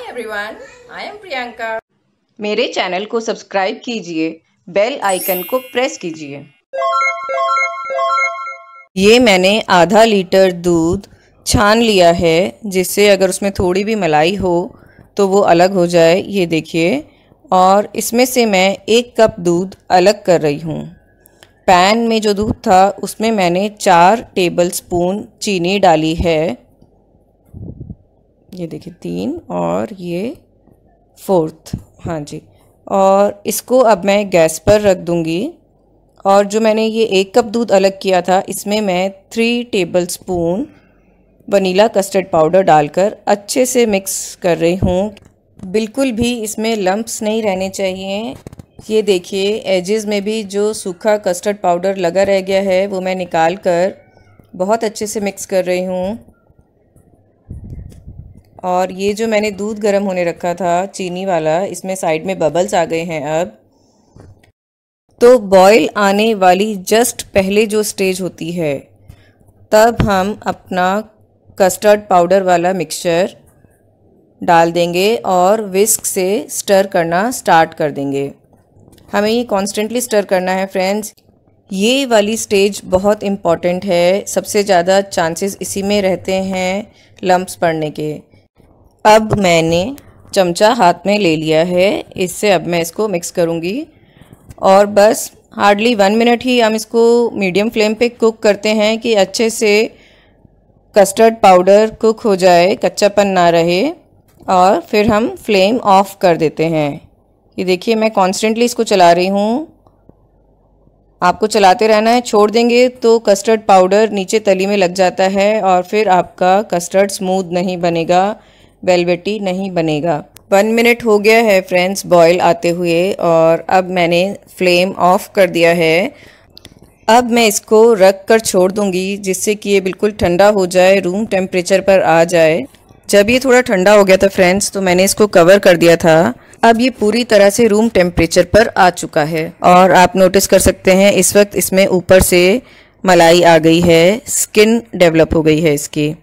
Everyone, I am Priyanka. मेरे channel को subscribe कीजिए, बेल आइकन को प्रेस कीजिए। ये मैंने आधा लीटर दूध छान लिया है, जिससे अगर उसमें थोड़ी भी मलाई हो तो वो अलग हो जाए। ये देखिए, और इसमें से मैं 1 कप दूध अलग कर रही हूँ। पैन में जो दूध था उसमें मैंने 4 टेबलस्पून चीनी डाली है। ये देखिए 3 और ये 4th, हाँ जी। और इसको अब मैं गैस पर रख दूँगी। और जो मैंने ये 1 कप दूध अलग किया था, इसमें मैं 3 टेबलस्पून वनीला कस्टर्ड पाउडर डालकर अच्छे से मिक्स कर रही हूँ। बिल्कुल भी इसमें लम्प्स नहीं रहने चाहिए। ये देखिए, एजेस में भी जो सूखा कस्टर्ड पाउडर लगा रह गया है वो मैं निकाल कर बहुत अच्छे से मिक्स कर रही हूँ। और ये जो मैंने दूध गर्म होने रखा था चीनी वाला, इसमें साइड में बबल्स आ गए हैं। अब तो बॉईल आने वाली जस्ट पहले जो स्टेज होती है, तब हम अपना कस्टर्ड पाउडर वाला मिक्सचर डाल देंगे और विस्क से स्टर करना स्टार्ट कर देंगे। हमें ये कॉन्स्टेंटली स्टर करना है फ्रेंड्स। ये वाली स्टेज बहुत इम्पॉर्टेंट है, सबसे ज़्यादा चांसेस इसी में रहते हैं लम्प्स पड़ने के। अब मैंने चमचा हाथ में ले लिया है, इससे अब मैं इसको मिक्स करूँगी। और बस हार्डली 1 मिनट ही हम इसको मीडियम फ्लेम पे कुक करते हैं कि अच्छे से कस्टर्ड पाउडर कुक हो जाए, कच्चापन ना रहे। और फिर हम फ्लेम ऑफ कर देते हैं। ये देखिए, मैं कॉन्स्टेंटली इसको चला रही हूँ। आपको चलाते रहना है, छोड़ देंगे तो कस्टर्ड पाउडर नीचे तली में लग जाता है और फिर आपका कस्टर्ड स्मूथ नहीं बनेगा, वेलवेटी नहीं बनेगा। 1 मिनट हो गया है फ्रेंड्स बॉईल आते हुए, और अब मैंने फ्लेम ऑफ कर दिया है। अब मैं इसको रख कर छोड़ दूंगी, जिससे कि ये बिल्कुल ठंडा हो जाए, रूम टेम्परेचर पर आ जाए। जब ये थोड़ा ठंडा हो गया था फ्रेंड्स, तो मैंने इसको कवर कर दिया था। अब ये पूरी तरह से रूम टेम्परेचर पर आ चुका है और आप नोटिस कर सकते हैं इस वक्त इसमें ऊपर से मलाई आ गई है, स्किन डेवलप हो गई है इसकी।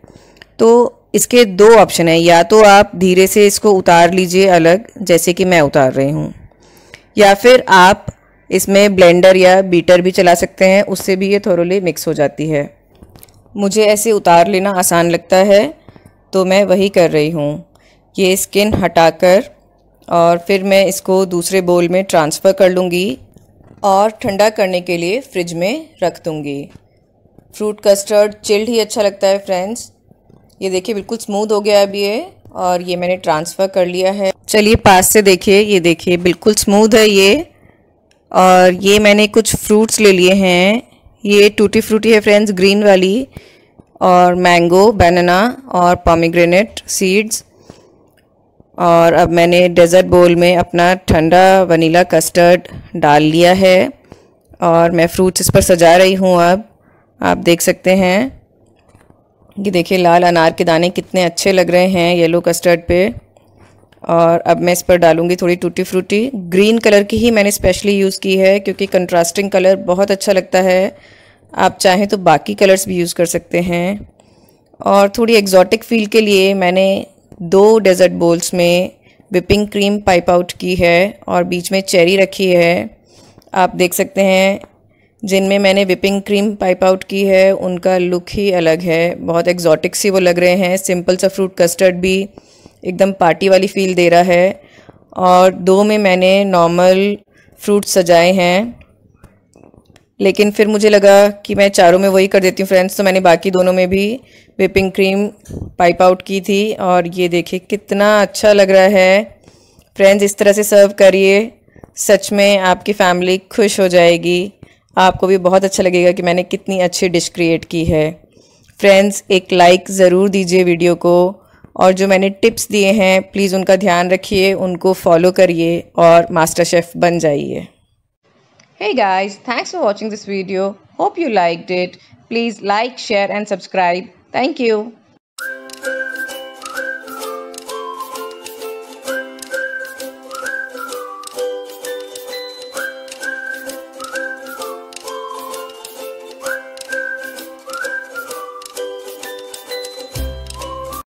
तो इसके 2 ऑप्शन है, या तो आप धीरे से इसको उतार लीजिए अलग, जैसे कि मैं उतार रही हूँ, या फिर आप इसमें ब्लेंडर या बीटर भी चला सकते हैं, उससे भी ये थोरोली मिक्स हो जाती है। मुझे ऐसे उतार लेना आसान लगता है, तो मैं वही कर रही हूँ। ये स्किन हटाकर और फिर मैं इसको दूसरे बोल में ट्रांसफ़र कर लूँगी और ठंडा करने के लिए फ्रिज में रख दूँगी। फ्रूट कस्टर्ड चिल्ड ही अच्छा लगता है फ्रेंड्स। ये देखिए, बिल्कुल स्मूथ हो गया अब ये, और ये मैंने ट्रांसफ़र कर लिया है। चलिए पास से देखिए, ये देखिए बिल्कुल स्मूथ है ये। और ये मैंने कुछ फ्रूट्स ले लिए हैं। ये टूटी फ्रूटी है फ्रेंड्स, ग्रीन वाली, और मैंगो, बनाना और पोमीग्रेनेट सीड्स। और अब मैंने डेज़र्ट बोल में अपना ठंडा वनीला कस्टर्ड डाल लिया है और मैं फ्रूट्स इस पर सजा रही हूँ। अब आप देख सकते हैं, ये देखिए लाल अनार के दाने कितने अच्छे लग रहे हैं येलो कस्टर्ड पे। और अब मैं इस पर डालूंगी थोड़ी टूटी फ्रूटी। ग्रीन कलर की ही मैंने स्पेशली यूज़ की है, क्योंकि कंट्रास्टिंग कलर बहुत अच्छा लगता है। आप चाहें तो बाकी कलर्स भी यूज़ कर सकते हैं। और थोड़ी एग्जॉटिक फील के लिए मैंने 2 डेज़र्ट बोल्स में विपिंग क्रीम पाइप आउट की है और बीच में चेरी रखी है। आप देख सकते हैं, जिनमें मैंने विपिंग क्रीम पाइप आउट की है उनका लुक ही अलग है, बहुत एग्जॉटिक सी वो लग रहे हैं। सिंपल सा फ्रूट कस्टर्ड भी एकदम पार्टी वाली फ़ील दे रहा है। और 2 में मैंने नॉर्मल फ्रूट सजाए हैं, लेकिन फिर मुझे लगा कि मैं चारों में वही कर देती हूँ फ्रेंड्स, तो मैंने बाकी दोनों में भी विपिंग क्रीम पाइप आउट की थी। और ये देखिए कितना अच्छा लग रहा है फ्रेंड्स। इस तरह से सर्व करिए, सच में आपकी फैमिली खुश हो जाएगी। आपको भी बहुत अच्छा लगेगा कि मैंने कितनी अच्छी डिश क्रिएट की है। फ्रेंड्स, एक लाइक ज़रूर दीजिए वीडियो को, और जो मैंने टिप्स दिए हैं प्लीज़ उनका ध्यान रखिए, उनको फॉलो करिए और मास्टर शेफ़ बन जाइए। Hey guys, thanks for watching this video. Hope you liked it. Please like, share and subscribe. Thank you.